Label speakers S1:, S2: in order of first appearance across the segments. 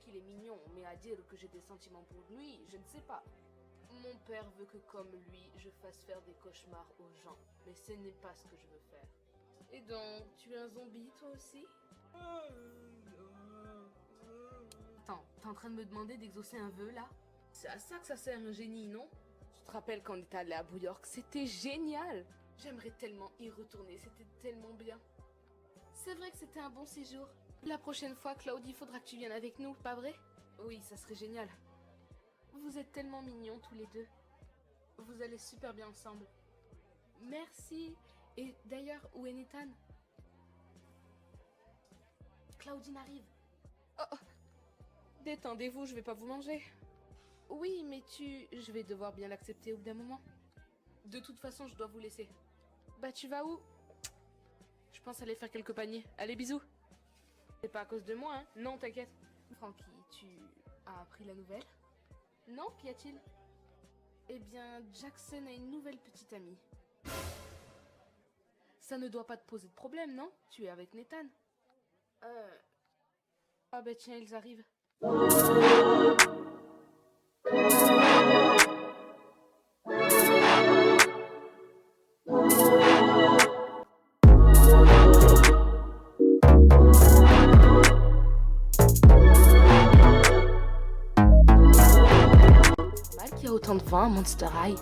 S1: qu'il est mignon, mais à dire que j'ai des sentiments pour lui, je ne sais pas. Mon père veut que comme lui, je fasse faire des cauchemars aux gens, mais ce n'est pas ce que je veux faire. Et donc, tu es un zombie toi aussi? Attends, t'es en train de me demander d'exaucer un vœu là? C'est à ça que ça sert un génie, non? Tu te rappelles quand on était allé à New York? C'était génial! J'aimerais tellement y retourner, c'était tellement bien. C'est vrai que c'était un bon séjour. La prochaine fois, Claude, il faudra que tu viennes avec nous, pas vrai? Oui, ça serait génial. Vous êtes tellement mignons tous les deux. Vous allez super bien ensemble. Merci. Et d'ailleurs, où est Nathan? Claudine arrive. Oh, détendez-vous, je vais pas vous manger. Oui, mais je vais devoir bien l'accepter au bout d'un moment. De toute façon, je dois vous laisser. Bah, tu vas où? Je pense aller faire quelques paniers. Allez, bisous. C'est pas à cause de moi, hein? Non, t'inquiète. Frankie, tu as appris la nouvelle? Non, qu'y a-t-il? Eh bien, Jackson a une nouvelle petite amie. Ça ne doit pas te poser de problème, non? Tu es avec Nathan. Ah bah tiens, ils arrivent. Mal qu'il y a autant de vent à Monster High.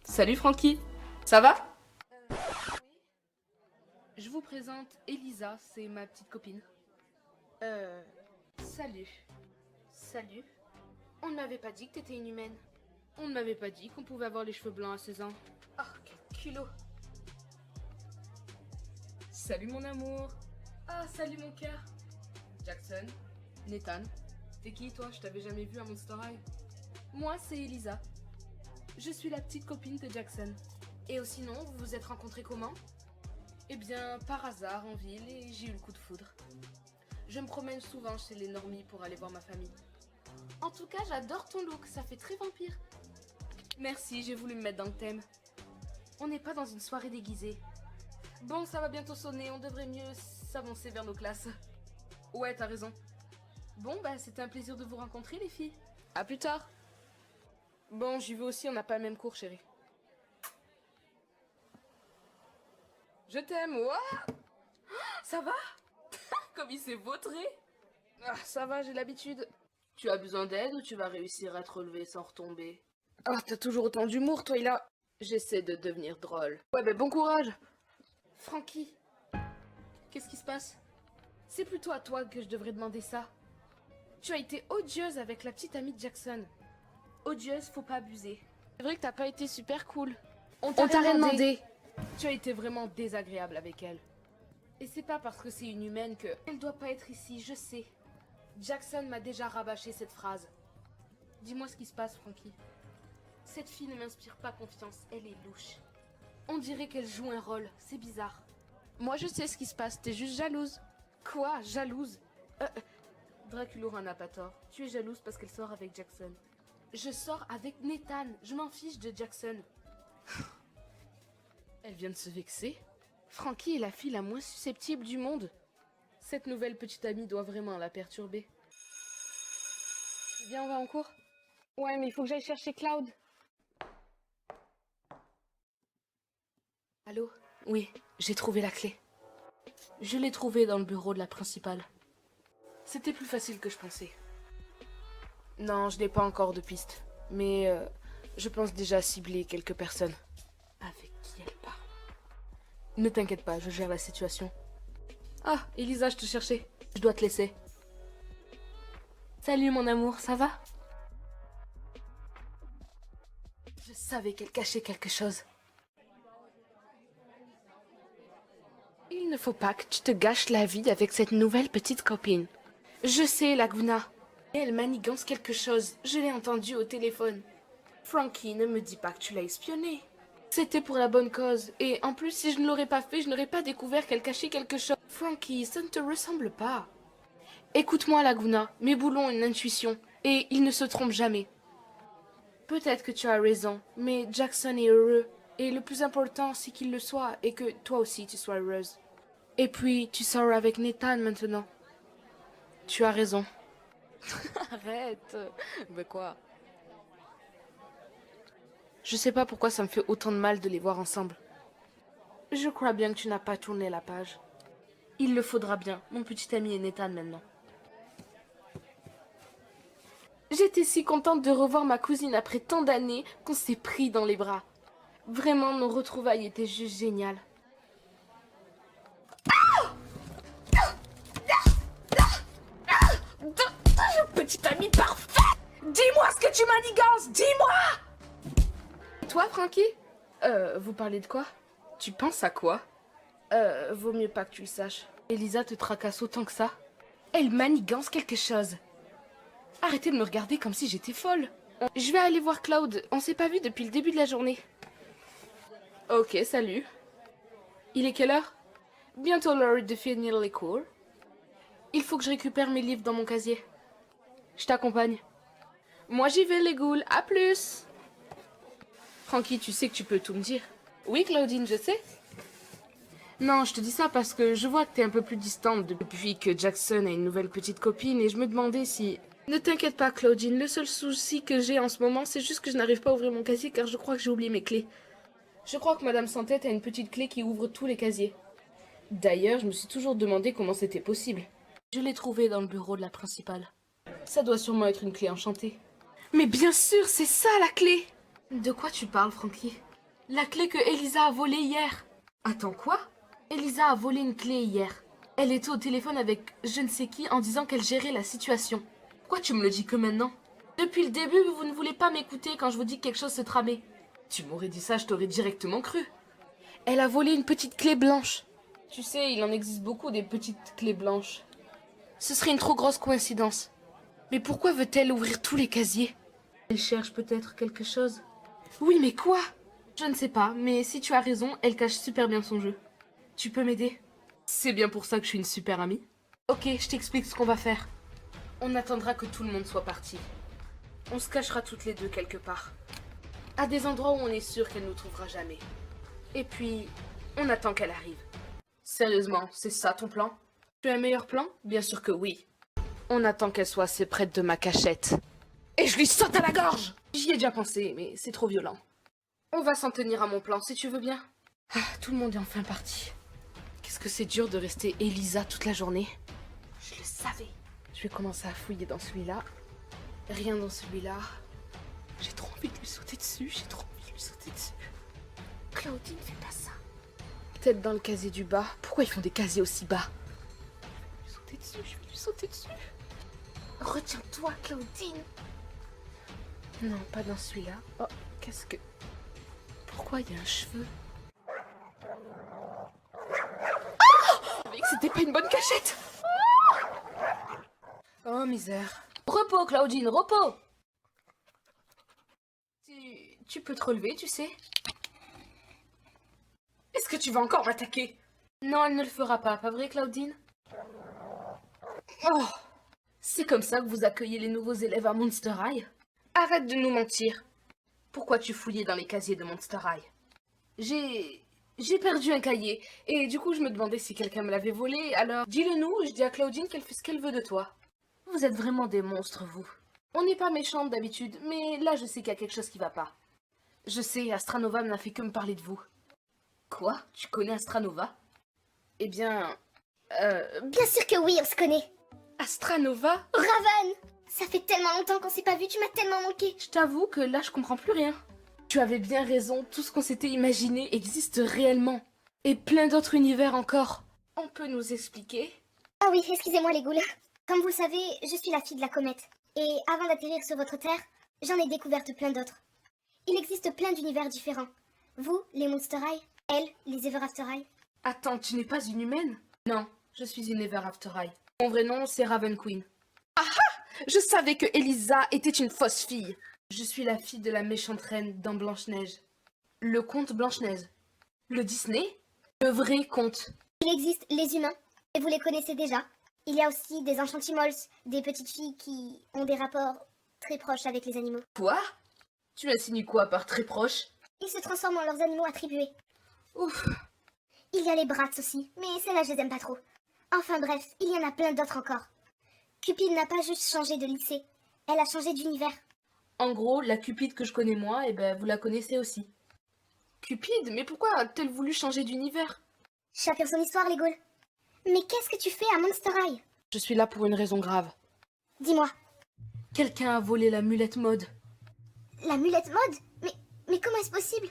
S1: Salut Frankie, ça va? Oui. Je vous présente Elisa, c'est ma petite copine. Salut. Salut. On ne m'avait pas dit que t'étais une humaine. On ne m'avait pas dit qu'on pouvait avoir les cheveux blancs à 16 ans. Oh, quel culot. Salut mon amour. Ah, salut mon cœur. Jackson, Nathan. T'es qui toi? Je t'avais jamais vu à Monster High. Moi, c'est Elisa. Je suis la petite copine de Jackson. Et sinon, vous vous êtes rencontrés comment? Eh bien, par hasard en ville et j'ai eu le coup de foudre. Je me promène souvent chez les normies pour aller voir ma famille. En tout cas, j'adore ton look, ça fait très vampire. Merci, j'ai voulu me mettre dans le thème. On n'est pas dans une soirée déguisée. Bon, ça va bientôt sonner, on devrait mieux s'avancer vers nos classes. Ouais, t'as raison. Bon, bah c'était un plaisir de vous rencontrer les filles. À plus tard. Bon, j'y vais aussi, on n'a pas le même cours, chérie. Je t'aime, ouah. Ça va? Comme il s'est vautré. Ah, ça va, j'ai l'habitude. Tu as besoin d'aide ou tu vas réussir à te relever sans retomber? Ah, t'as toujours autant d'humour, toi, il a... J'essaie de devenir drôle. Ouais, ben bon courage. Frankie, qu'est-ce qui se passe? C'est plutôt à toi que je devrais demander ça. Tu as été odieuse avec la petite amie de Jackson. Odieuse, faut pas abuser. C'est vrai que t'as pas été super cool. On t'a rien demandé. Tu as été vraiment désagréable avec elle. Et c'est pas parce que c'est une humaine que... Elle doit pas être ici, je sais. Jackson m'a déjà rabâché cette phrase. Dis-moi ce qui se passe, Frankie. Cette fille ne m'inspire pas confiance, elle est louche. On dirait qu'elle joue un rôle, c'est bizarre. Moi je sais ce qui se passe, t'es juste jalouse. Quoi, jalouse? Dracula n'a pas tort. Tu es jalouse parce qu'elle sort avec Jackson. Je sors avec Nathan, je m'en fiche de Jackson. Elle vient de se vexer. Frankie est la fille la moins susceptible du monde. Cette nouvelle petite amie doit vraiment la perturber. Viens, on va en cours. Ouais, mais il faut que j'aille chercher Cloud. Allô? Oui, j'ai trouvé la clé. Je l'ai trouvée dans le bureau de la principale. C'était plus facile que je pensais. Non, je n'ai pas encore de piste. Mais je pense déjà cibler quelques personnes. Avec qui elle parle? Ne t'inquiète pas, je gère la situation. Ah, Elisa, je te cherchais. Je dois te laisser. Salut mon amour, ça va? Je savais qu'elle cachait quelque chose. Il ne faut pas que tu te gâches la vie avec cette nouvelle petite copine. Je sais, Laguna. Elle manigance quelque chose. Je l'ai entendu au téléphone. Frankie, ne me dis pas que tu l'as espionnée. C'était pour la bonne cause. Et en plus, si je ne l'aurais pas fait, je n'aurais pas découvert qu'elle cachait quelque chose. Frankie, ça ne te ressemble pas. Écoute-moi, Laguna. Mes boulons ont une intuition. Et ils ne se trompent jamais. Peut-être que tu as raison, mais Jackson est heureux. Et le plus important, c'est qu'il le soit. Et que toi aussi, tu sois heureuse. Et puis, tu sors avec Nathan maintenant. Tu as raison. Arrête. Mais quoi? Je sais pas pourquoi ça me fait autant de mal de les voir ensemble. Je crois bien que tu n'as pas tourné la page. Il le faudra bien. Mon petit ami est Nathan maintenant. J'étais si contente de revoir ma cousine après tant d'années qu'on s'est pris dans les bras. Vraiment, nos retrouvailles étaient juste géniales. Petite amie parfaite! Dis-moi ce que tu manigances! Dis-moi! Toi, Frankie? Vous parlez de quoi? Tu penses à quoi? Vaut mieux pas que tu le saches. Elisa te tracasse autant que ça? Elle manigance quelque chose. Arrêtez de me regarder comme si j'étais folle. Je vais aller voir Claude. On s'est pas vu depuis le début de la journée. Ok, salut. Il est quelle heure? Bientôt l'heure de finir les cours. Il faut que je récupère mes livres dans mon casier. Je t'accompagne. Moi j'y vais les ghouls, à plus. Frankie, tu sais que tu peux tout me dire. Oui, Claudine, je sais. Non, je te dis ça parce que je vois que t'es un peu plus distante depuis que Jackson a une nouvelle petite copine et je me demandais si... Ne t'inquiète pas, Claudine, le seul souci que j'ai en ce moment, c'est juste que je n'arrive pas à ouvrir mon casier car je crois que j'ai oublié mes clés. Je crois que Madame Sans-Tête a une petite clé qui ouvre tous les casiers. D'ailleurs, je me suis toujours demandé comment c'était possible. Je l'ai trouvée dans le bureau de la principale. Ça doit sûrement être une clé enchantée. Mais bien sûr, c'est ça la clé! De quoi tu parles, Frankie? La clé que Elisa a volée hier. Attends, quoi? Elisa a volé une clé hier. Elle était au téléphone avec je ne sais qui en disant qu'elle gérait la situation. Pourquoi tu me le dis que maintenant? Depuis le début, vous ne voulez pas m'écouter quand je vous dis que quelque chose se tramait. Tu m'aurais dit ça, je t'aurais directement cru. Elle a volé une petite clé blanche. Tu sais, il en existe beaucoup des petites clés blanches. Ce serait une trop grosse coïncidence. Mais pourquoi veut-elle ouvrir tous les casiers? Elle cherche peut-être quelque chose. Oui, mais quoi? Je ne sais pas, mais si tu as raison, elle cache super bien son jeu. Tu peux m'aider? C'est bien pour ça que je suis une super amie. Ok, je t'explique ce qu'on va faire. On attendra que tout le monde soit parti. On se cachera toutes les deux quelque part. À des endroits où on est sûr qu'elle ne nous trouvera jamais. Et puis, on attend qu'elle arrive. Sérieusement, c'est ça ton plan? Tu as un meilleur plan? Bien sûr que oui. On attend qu'elle soit assez près de ma cachette. Et je lui saute à la gorge! J'y ai déjà pensé, mais c'est trop violent. On va s'en tenir à mon plan, si tu veux bien. Ah, tout le monde est enfin parti. Qu'est-ce que c'est dur de rester Elisa toute la journée. Je le savais. Je vais commencer à fouiller dans celui-là. Rien dans celui-là. J'ai trop envie de lui sauter dessus, j'ai trop envie de lui sauter dessus. Claudine, fais pas ça. Peut-être dans le casier du bas. Pourquoi ils font des casiers aussi bas? Je vais lui sauter dessus, je vais lui sauter dessus. Retiens-toi, Claudine. Non, pas dans celui-là. Oh, qu'est-ce que... Pourquoi il y a un cheveu? Oh, mais c'était pas une bonne cachette. Oh, misère. Repos, Claudine, repos. Tu peux te relever, tu sais. Est-ce que tu vas encore m'attaquer? Non, elle ne le fera pas vrai, Claudine? Oh, c'est comme ça que vous accueillez les nouveaux élèves à Monster High? Arrête de nous mentir. Pourquoi tu fouillais dans les casiers de Monster High? J'ai perdu un cahier, et du coup je me demandais si quelqu'un me l'avait volé, alors dis-le nous, et je dis à Claudine qu'elle fait ce qu'elle veut de toi. Vous êtes vraiment des monstres, vous. On n'est pas méchantes d'habitude, mais là je sais qu'il y a quelque chose qui va pas. Je sais, Astranova n'a fait que me parler de vous. Quoi? Tu connais Astranova? Eh bien...
S2: Bien sûr que oui, on se connaît.
S1: Astranova?
S2: Raven! Ça fait tellement longtemps qu'on s'est pas vu, tu m'as tellement manqué.
S1: Je t'avoue que là je comprends plus rien. Tu avais bien raison, tout ce qu'on s'était imaginé existe réellement. Et plein d'autres univers encore. On peut nous expliquer?
S2: Ah oui, excusez-moi les ghouls. Comme vous le savez, je suis la fille de la comète. Et avant d'atterrir sur votre Terre, j'en ai découvert plein d'autres. Il existe plein d'univers différents. Vous, les Monster High, elle, les Ever After High.
S1: Attends, tu n'es pas une humaine? Non, je suis une Ever After High. Mon vrai nom, c'est Raven Queen. Ah ah! Je savais que Elisa était une fausse fille. Je suis la fille de la méchante reine dans Blanche-Neige. Le conte Blanche-Neige. Le Disney? Le vrai conte.
S2: Il existe les humains, et vous les connaissez déjà. Il y a aussi des enchantimals, des petites filles qui ont des rapports très proches avec les animaux.
S1: Quoi? Tu insinues quoi par très proche?
S2: Ils se transforment en leurs animaux attribués.
S1: Ouf.
S2: Il y a les Bratz aussi, mais celles-là je les aime pas trop. Enfin bref, il y en a plein d'autres encore. Cupid n'a pas juste changé de lycée, elle a changé d'univers.
S1: En gros, la Cupide que je connais moi, vous la connaissez aussi. Cupide? Mais pourquoi a-t-elle voulu changer d'univers?
S2: Chacun son histoire, les Gaules. Mais qu'est-ce que tu fais à Monster High?
S1: Je suis là pour une raison grave.
S2: Dis-moi.
S1: Quelqu'un a volé la mulette mode.
S2: La mulette mode? Mais comment est-ce possible?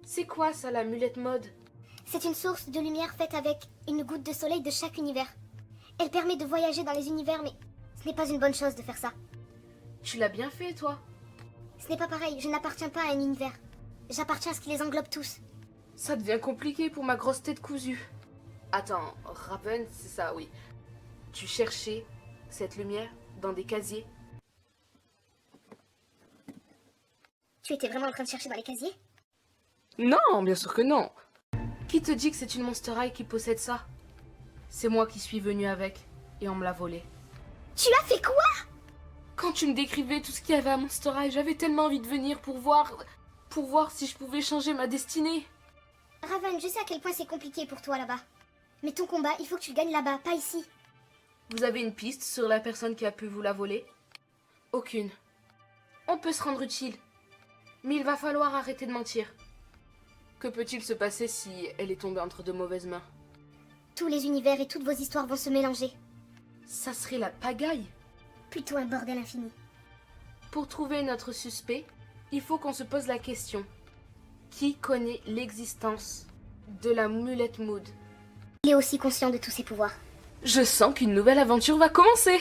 S1: C'est quoi ça, la mulette mode?
S2: C'est une source de lumière faite avec une goutte de soleil de chaque univers. Elle permet de voyager dans les univers, mais ce n'est pas une bonne chose de faire ça.
S1: Tu l'as bien fait, toi.
S2: Ce n'est pas pareil, je n'appartiens pas à un univers. J'appartiens à ce qui les englobe tous.
S1: Ça devient compliqué pour ma grosse tête cousue. Attends, Raven, c'est ça, oui. Tu cherchais cette lumière dans des casiers?
S2: Tu étais vraiment en train de chercher dans les casiers?
S1: Non, bien sûr que non. Qui te dit que c'est une Monster High qui possède ça? C'est moi qui suis venue avec, et on me l'a volé.
S2: Tu as fait quoi?
S1: Quand tu me décrivais tout ce qu'il y avait à Monster High, j'avais tellement envie de venir pour voir si je pouvais changer ma destinée.
S2: Raven, je sais à quel point c'est compliqué pour toi là-bas. Mais ton combat, il faut que tu le gagnes là-bas, pas ici.
S1: Vous avez une piste sur la personne qui a pu vous la voler? Aucune. On peut se rendre utile. Mais il va falloir arrêter de mentir. Que peut-il se passer si elle est tombée entre de mauvaises mains?
S2: Tous les univers et toutes vos histoires vont se mélanger.
S1: Ça serait la pagaille.
S2: Plutôt un bordel infini.
S1: Pour trouver notre suspect, il faut qu'on se pose la question. Qui connaît l'existence de la mulette mood?
S2: Il est aussi conscient de tous ses pouvoirs.
S1: Je sens qu'une nouvelle aventure va commencer.